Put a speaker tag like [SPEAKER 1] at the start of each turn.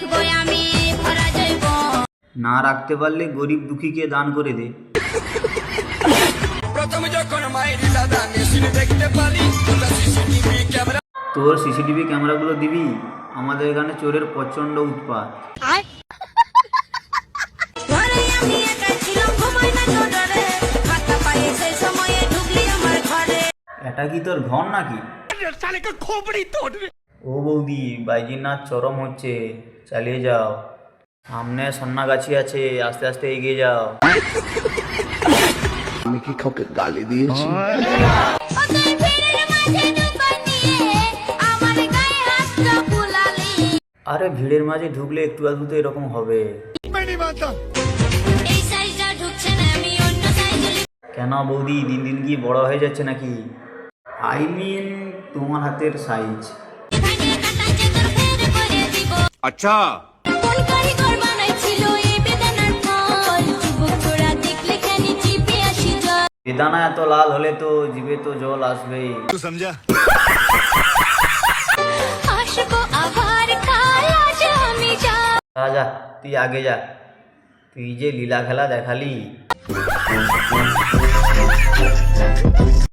[SPEAKER 1] রাখবো আমি ভরা জৈব
[SPEAKER 2] না রাখতে পারলে গরিব দুঃখীকে দান করে দে। তোর সিসিটিভি ক্যামেরাগুলো দিবি, আমাদের এখানে চোরের প্রচন্ড উৎপাত।
[SPEAKER 1] ঘরে আমি একা ছিলাম ঘুমাই না তো ডরে হাতটা পায়ে সেই সময়ে ঢুকলি আমার ঘরে
[SPEAKER 2] এটা কি তোর ঘর নাকি? ও বৌদি, বাইজির চরম হচ্ছে, চালিয়ে যাও। সামনে সন্নাগাছি আছে, আস্তে আস্তে এগিয়ে যাও।
[SPEAKER 3] আমি কি কাউকে গালি দিয়েছি?
[SPEAKER 1] ওদের ভিড়ের মাঝে দোকান নিয়ে আমার গায়ে হাতটা বুলালি
[SPEAKER 2] আরে ভিড়ের মাঝে ঢুকলে একটু আধটু তো এরকম হবে।
[SPEAKER 1] এই সাইজটা ঢুকছে না আমি অন্য সাইজে
[SPEAKER 2] কেন বৌদি, দিন দিন কি বড় হয়ে যাচ্ছে নাকি? আই মিন তোমার হাতের সাইজ।
[SPEAKER 1] এখানে কাটাচ্ছে তোর ফের করে দিব
[SPEAKER 3] আচ্ছা,
[SPEAKER 1] কোন কারিগর বানাইছিল এই বেদানার ফল যুবক তোরা দেখলে কেন চিপে আসি জল
[SPEAKER 2] বেদানা এত লাল হলে তো জিভে তো জল আসবেই।
[SPEAKER 1] আসবো আবার কাল আজ আমি যা
[SPEAKER 2] যা যা, তুই আগে যা, তুই যে লীলা খেলা দেখালি।